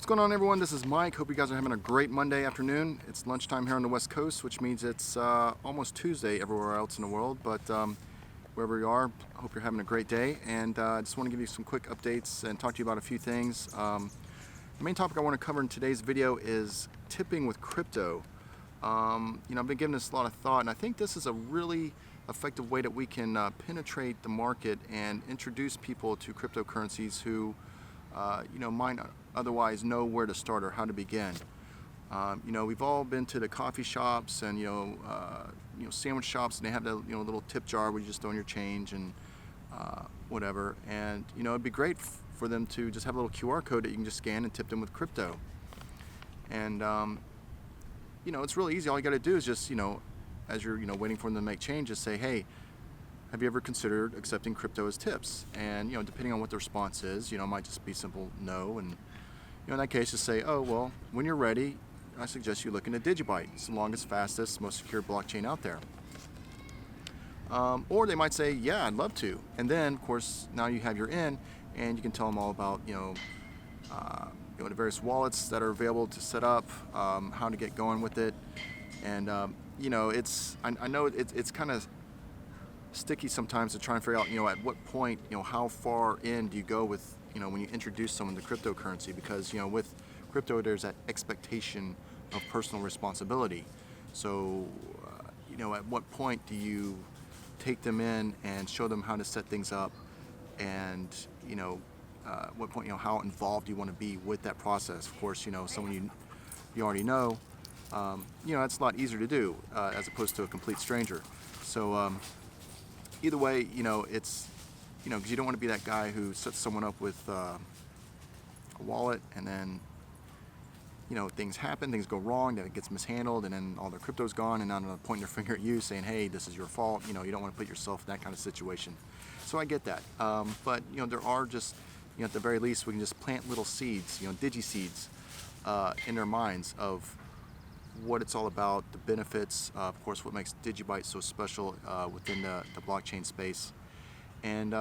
What's going on, everyone? This is Mike. Hope you guys are having a great Monday afternoon. It's lunchtime here on the West Coast, which means it's almost Tuesday everywhere else in the world, but wherever you are, hope you're having a great day. And I just want to give you some quick updates and talk to you about a few things. The main topic I want to cover in today's video is tipping with crypto. I've been giving this a lot of thought, and I think this is a really effective way that we can penetrate the market and introduce people to cryptocurrencies who might not otherwise know where to start or how to begin. We've all been to the coffee shops and sandwich shops, and they have the little tip jar where you just throw in your change and whatever. And it'd be great for them to just have a little QR code that you can just scan and tip them with crypto. And it's really easy. All you got to do is just as you're waiting for them to make change, just say, hey, have you ever considered accepting crypto as tips? And depending on what the response is, it might just be simple no. And in that case, just say, oh well, when you're ready, I suggest you look into DigiByte. It's the longest, fastest, most secure blockchain out there. Or they might say, yeah, I'd love to. And then, of course, now you have your in, and you can tell them all about the various wallets that are available to set up, how to get going with it. And I know it's kind of sticky sometimes to try and figure out at what point how far in do you go with when you introduce someone to cryptocurrency, because with crypto there's that expectation of personal responsibility. So at what point do you take them in and show them how to set things up, and at what point how involved you want to be with that process. Of course someone you already know, that's a lot easier to do as opposed to a complete stranger. So either way, it's because you don't want to be that guy who sets someone up with a wallet, and then things happen, things go wrong, that it gets mishandled, and then all their crypto's gone, and now they're pointing their finger at you saying, hey, this is your fault. You don't want to put yourself in that kind of situation. So I get that, but there are just at the very least we can just plant little seeds, digi-seeds in their minds of what it's all about, the benefits, of course, what makes DigiByte so special within the blockchain space. And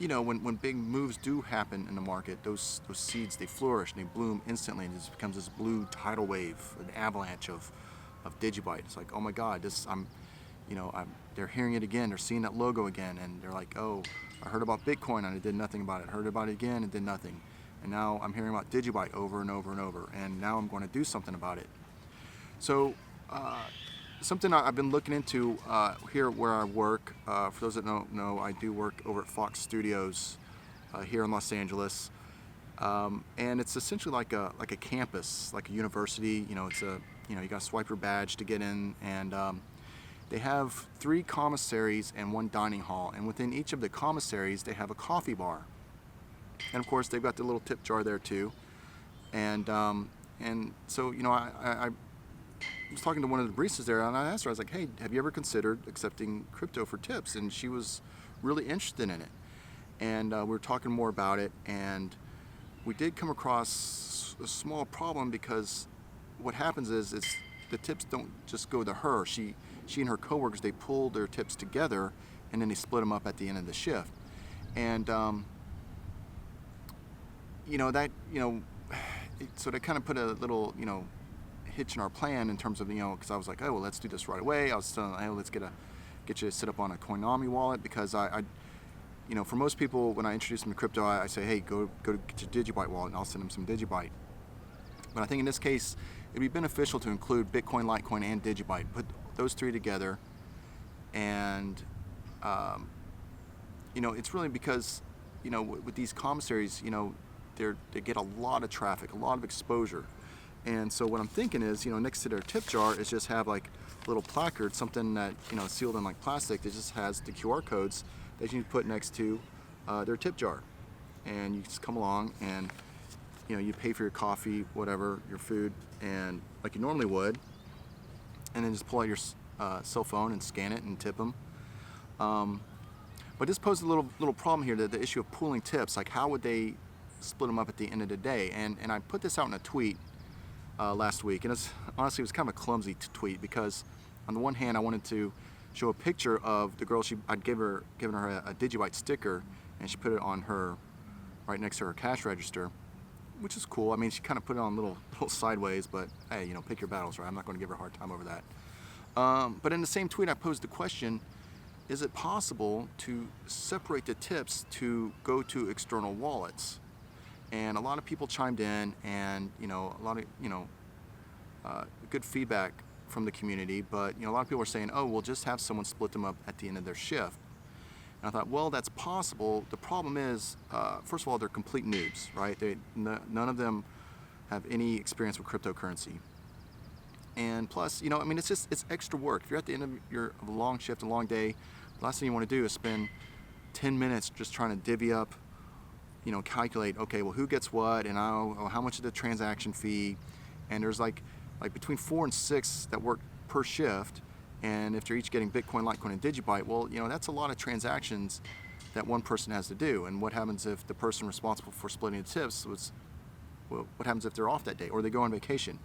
when big moves do happen in the market, those seeds, they flourish and they bloom instantly, and it just becomes this blue tidal wave, an avalanche of DigiByte. It's like, oh my God, they're hearing it again, they're seeing that logo again, and they're like, oh, I heard about Bitcoin and I did nothing about it. Heard about it again and did nothing. And now I'm hearing about DigiByte over and over and over, and now I'm going to do something about it. So something I've been looking into here where I work, for those that don't know, I do work over at Fox Studios here in Los Angeles, and it's essentially like a campus, like a university. It's you got to swipe your badge to get in, and they have 3 commissaries and 1 dining hall, and within each of the commissaries they have a coffee bar. And of course, they've got the little tip jar there too. And so, I was talking to one of the baristas there, and I asked her, I was like, hey, have you ever considered accepting crypto for tips? And she was really interested in it. And we were talking more about it, and we did come across a small problem, because what happens is the tips don't just go to her. She and her coworkers, they pull their tips together, and then they split them up at the end of the shift. And so they kind of put a little, hitch in our plan in terms of, because I was like, oh, well, let's do this right away. I was telling them, hey, let's get you set up on a Coinami wallet, because I for most people, when I introduce them to crypto, I say, hey, go to get your DigiByte wallet, and I'll send them some DigiByte. But I think in this case, it'd be beneficial to include Bitcoin, Litecoin, and DigiByte. Put those 3 together, and it's really because with these commissaries, they get a lot of traffic, a lot of exposure. And so what I'm thinking is, next to their tip jar is just have like a little placard, something that, sealed in like plastic, that just has the QR codes that you put next to their tip jar. And you just come along and, you pay for your coffee, whatever, your food, and like you normally would, and then just pull out your cell phone and scan it and tip them. But this poses a little problem here, the issue of pooling tips. Like, how would they split them up at the end of the day? And I put this out in a tweet last week, and honestly it was kind of a clumsy tweet, because on the one hand I wanted to show a picture of the girl. I'd given her a DigiByte sticker, and she put it on her right next to her cash register, which is cool. I mean, she kind of put it on little sideways, but hey, pick your battles, right? I'm not going to give her a hard time over that. But in the same tweet, I posed the question: is it possible to separate the tips to go to external wallets? And a lot of people chimed in, and a lot of good feedback from the community. But a lot of people are saying, oh, we'll just have someone split them up at the end of their shift. And I thought, well, that's possible. The problem is, first of all, they're complete noobs, right? None of them have any experience with cryptocurrency. And plus, it's extra work. If you're at the end of a long shift, a long day, the last thing you want to do is spend 10 minutes just trying to divvy up, calculate, okay, well, who gets what, and how much is the transaction fee? And there's like between 4 and 6 that work per shift. And if they're each getting Bitcoin, Litecoin, and DigiByte, well, that's a lot of transactions that one person has to do. And what happens if the person responsible for splitting the tips what happens if they're off that day or they go on vacation?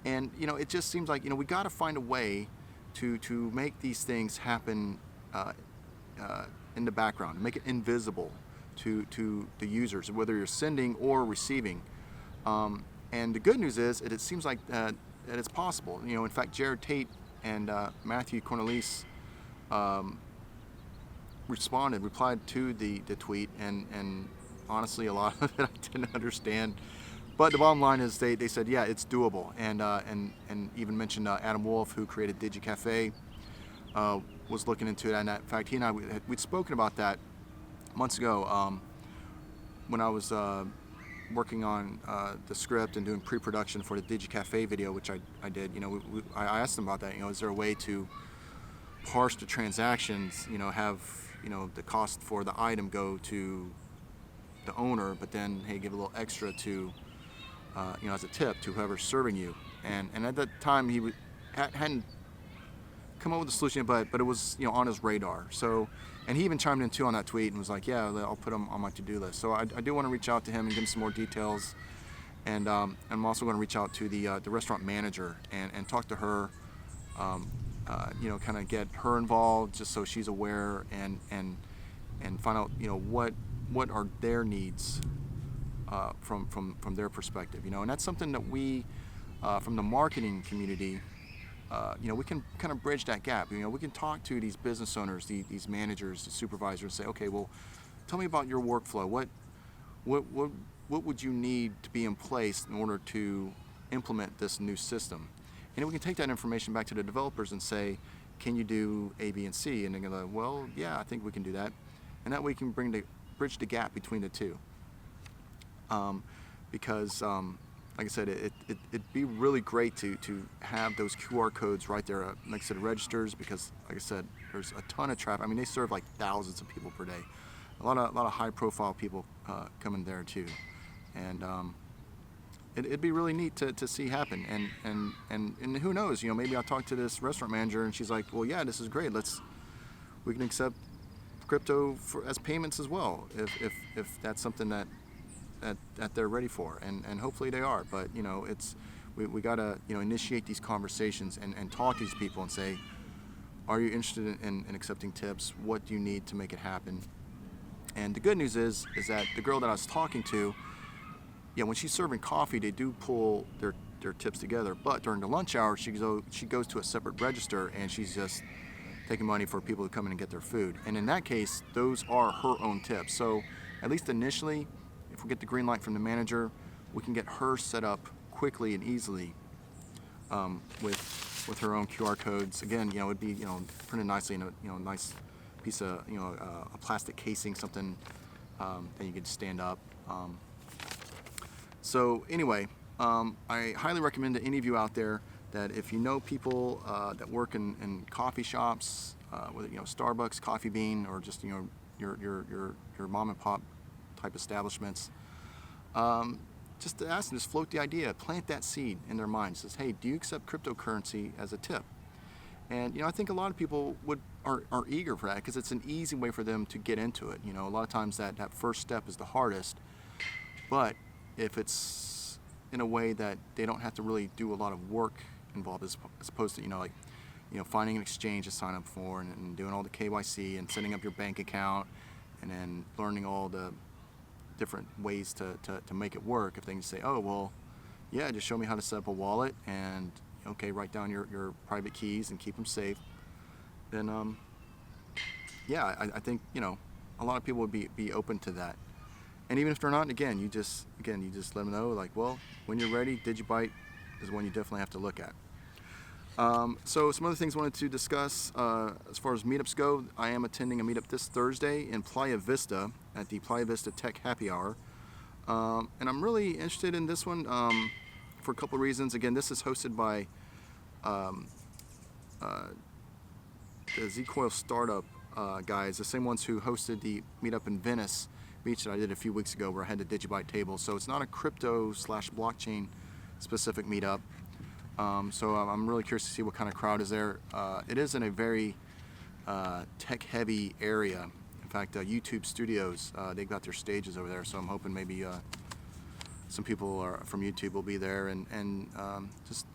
And it just seems like we got to find a way to make these things happen in the background, make it invisible to the users, whether you're sending or receiving. And the good news is it seems like that it's possible. In fact, Jared Tate and Matthew Cornelius replied to the tweet, and honestly, a lot of it I didn't understand. But the bottom line is they said, yeah, it's doable, and even mentioned Adam Wolf, who created DigiCafe, was looking into it. And in fact, he and I we'd spoken about that months ago when I was working on the script and doing pre-production for the DigiCafe video, which I did. I asked them about that. Is there a way to parse the transactions? Have the cost for the item go to the owner, but then hey, give a little extra to as a tip to whoever's serving you. And at that time he hadn't come up with a solution, but it was on his radar. So, and he even chimed in too on that tweet and was like, yeah, I'll put him on my to-do list. So I do want to reach out to him and give him some more details. And I'm also going to reach out to the restaurant manager and talk to her, kind of get her involved just so she's aware and find out what are their needs from their perspective. And that's something that we from the marketing community. We can kind of bridge that gap. We can talk to these business owners, these managers, the supervisors, and say, okay, well, tell me about your workflow. What would you need to be in place in order to implement this new system? And then we can take that information back to the developers and say, can you do A, B, and C? And they're going to go, well, yeah, I think we can do that. And that way we can bridge the gap between the two. Because like I said, it'd be really great to have those QR codes right there next to the registers, because, like I said, there's a ton of traffic. I mean, they serve like thousands of people per day. A lot of high-profile people come in there too, and it'd be really neat to see happen. And who knows? Maybe I'll talk to this restaurant manager, and she's like, well, yeah, this is great. We can accept crypto as payments as well, if that's something that they're ready for, and hopefully they are. But we gotta initiate these conversations and talk to these people and say, are you interested in accepting tips? What do you need to make it happen? And the good news is that the girl that I was talking to, when she's serving coffee, they do pull their tips together, but during the lunch hour she goes to a separate register and she's just taking money for people who come in and get their food. And in that case, those are her own tips. So at least initially, if we get the green light from the manager, we can get her set up quickly and easily with her own QR codes. Again, it'd be printed nicely in a nice piece of a plastic casing, something that you could stand up. So anyway, I highly recommend to any of you out there that if you know people that work in coffee shops, whether Starbucks, Coffee Bean, or just your mom and pop type establishments, just to ask them, just float the idea, plant that seed in their mind. Says, hey, do you accept cryptocurrency as a tip? And I think a lot of people are eager for that, because it's an easy way for them to get into it. A lot of times that first step is the hardest, but if it's in a way that they don't have to really do a lot of work involved, as opposed to finding an exchange to sign up for and doing all the KYC and setting up your bank account and then learning all the different ways to make it work. If they can say, oh, well, yeah, just show me how to set up a wallet and, okay, write down your private keys and keep them safe, then, yeah, I think, a lot of people would be open to that. And even if they're not, again, you just let them know, like, well, when you're ready, DigiByte is one you definitely have to look at. So some other things I wanted to discuss as far as meetups go. I am attending a meetup this Thursday in Playa Vista at the Playa Vista Tech Happy Hour. And I'm really interested in this one for a couple of reasons. Again, this is hosted by the Z-Coil startup guys, the same ones who hosted the meetup in Venice Beach that I did a few weeks ago where I had the DigiByte table. So it's not a crypto/blockchain specific meetup. So I'm really curious to see what kind of crowd is there. It is in a very tech-heavy area. In fact, YouTube Studios, they've got their stages over there, so I'm hoping maybe some people from YouTube will be there, and just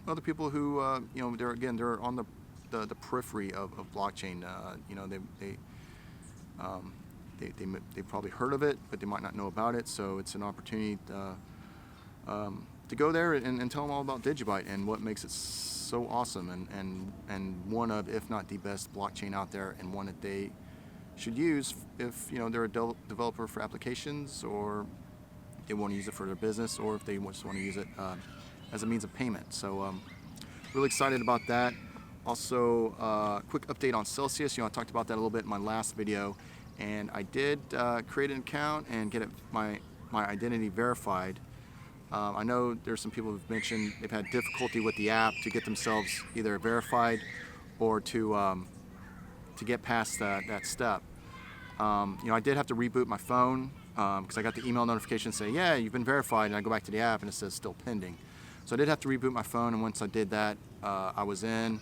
other people who they're on the periphery of blockchain. They've probably heard of it, but they might not know about it. So it's an opportunity to go there and tell them all about DigiByte and what makes it so awesome, and one of, if not the best blockchain out there, and one that they should use if they're a developer for applications, or they want to use it for their business, or if they just want to use it as a means of payment. So really excited about that. Also, quick update on Celsius. I talked about that a little bit in my last video, and I did create an account and get my identity verified. I know there's some people who've mentioned they've had difficulty with the app to get themselves either verified or to get past that step. I did have to reboot my phone because I got the email notification saying, yeah, you've been verified, and I go back to the app and it says still pending. So I did have to reboot my phone, and once I did that, I was in.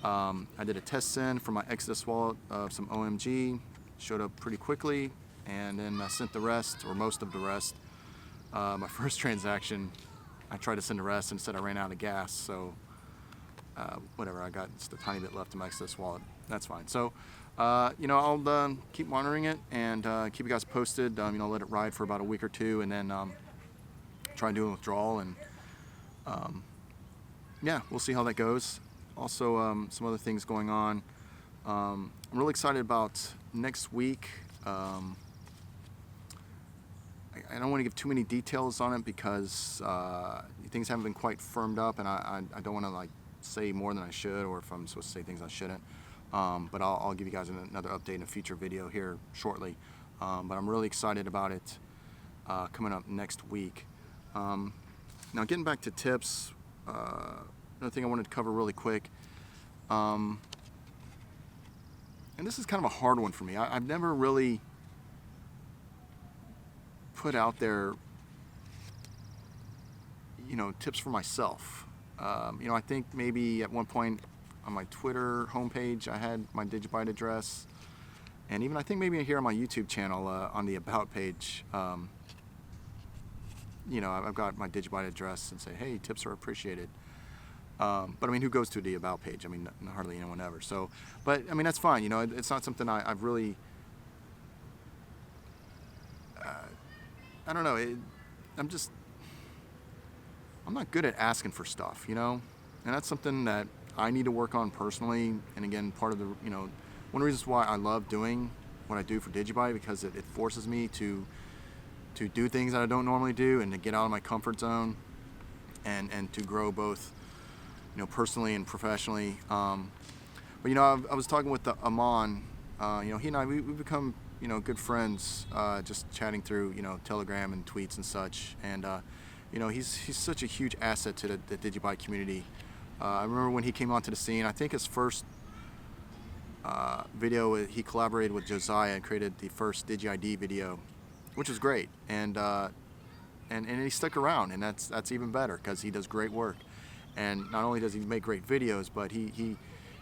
I did a test send for my Exodus wallet of some OMG, showed up pretty quickly, and then I sent the rest, or most of the rest. My first transaction, I tried to send the rest, and instead I ran out of gas, so whatever, I got just a tiny bit left in my Exodus wallet. That's fine. So, I'll keep monitoring it and keep you guys posted. Let it ride for about a week or two, and then try and do a withdrawal, and yeah, we'll see how that goes. Also, some other things going on. I'm really excited about next week. I don't want to give too many details on it because things haven't been quite firmed up, and I don't want to say more than I should, or if I'm supposed to say things I shouldn't. But I'll give you guys another update in a future video here shortly. But I'm really excited about it coming up next week. Now, getting back to tips, another thing I wanted to cover really quick, and this is kind of a hard one for me. I've never really put out there, tips for myself. I think maybe at one point on my Twitter homepage, I had my DigiByte address, and even I think maybe here on my YouTube channel on the About page, I've got my DigiByte address and say, hey, tips are appreciated. But I mean, who goes to the About page? I mean, hardly anyone ever. So, but I mean, that's fine. It's not something I've really, I don't know. I'm not good at asking for stuff, and that's something that I need to work on personally. And again, part of the, one of the reasons why I love doing what I do for DigiByte, because it forces me to do things that I don't normally do, and to get out of my comfort zone, and to grow both, personally and professionally. But I was talking with Aman. He and I we've become good friends, just chatting through Telegram and tweets and such. And he's such a huge asset to the DigiByte community. I remember when he came onto the scene. I think his first video, he collaborated with Josiah and created the first DigiID video, which was great. And he stuck around, and that's even better because he does great work. And not only does he make great videos, but he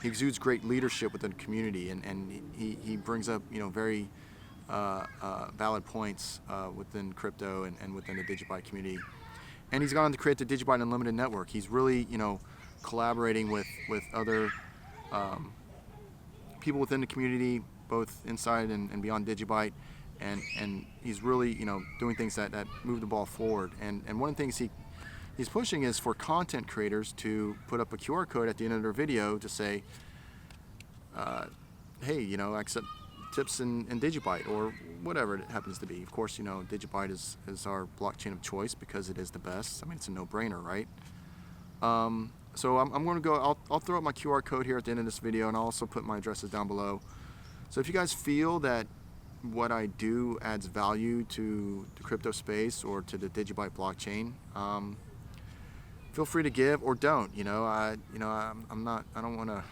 exudes great leadership within the community, and he brings up very valid points within crypto and within the DigiByte community. And he's gone on to create the DigiByte Unlimited network. He's really collaborating with other people within the community, both inside and beyond DigiByte, and he's really, doing things that move the ball forward. And one of the things he's pushing is for content creators to put up a QR code at the end of their video to say, hey, I accept tips in DigiByte, or whatever it happens to be. Of course, DigiByte is our blockchain of choice because it is the best. I mean, it's a no-brainer, right? So I'm going to go, I'll throw up my QR code here at the end of this video, and I'll also put my addresses down below. So if you guys feel that what I do adds value to the crypto space or to the DigiByte blockchain, feel free to give, or don't. I don't want to,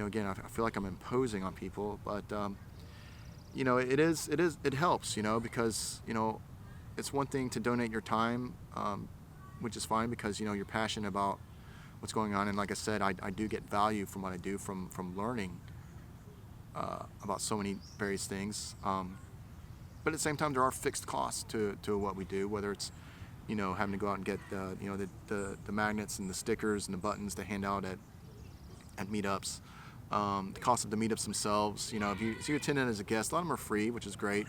again, I feel like I'm imposing on people, but it helps, because it's one thing to donate your time, which is fine because you're passionate about what's going on, and like I said, I do get value from what I do from learning about so many various things. But at the same time, there are fixed costs to what we do, whether it's having to go out and get the magnets and the stickers and the buttons to hand out at meetups. The cost of the meetups themselves, if you attend it as a guest, a lot of them are free, which is great.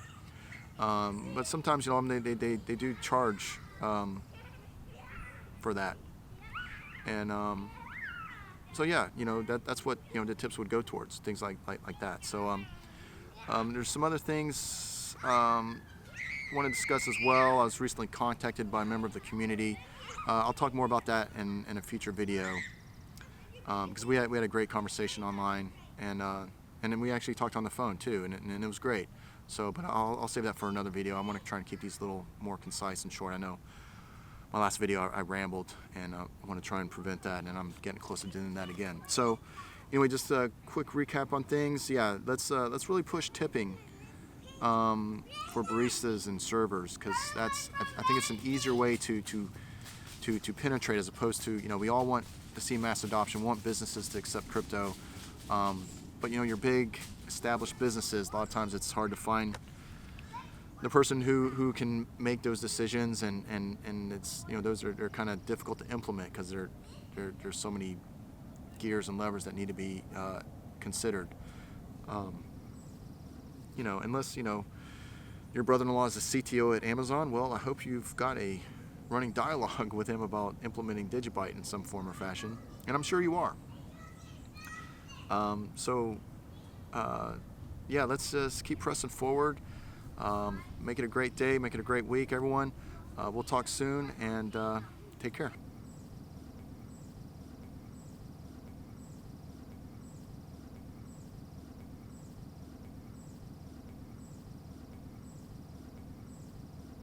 But sometimes they do charge for that, and so yeah, that's what the tips would go towards, things like that. So there's some other things I want to discuss as well. I was recently contacted by a member of the community. I'll talk more about that in a future video, because we had a great conversation online, and then we actually talked on the phone too, and it was great. So, but I'll save that for another video. I want to try and keep these a little more concise and short. I know my last video I rambled, and I want to try and prevent that, and I'm getting close to doing that again. So anyway, just a quick recap on things. Yeah, let's really push tipping for baristas and servers, because I think it's an easier way to penetrate, as opposed to, we all want to see mass adoption, want businesses to accept crypto, but your big established businesses, a lot of times it's hard to find the person who can make those decisions, and it's they're kind of difficult to implement, because there's so many gears and levers that need to be considered. Unless your brother-in-law is a CTO at Amazon, well, I hope you've got a running dialogue with him about implementing DigiByte in some form or fashion, and I'm sure you are. Yeah, let's just keep pressing forward. Make it a great day, make it a great week, everyone. We'll talk soon, and take care.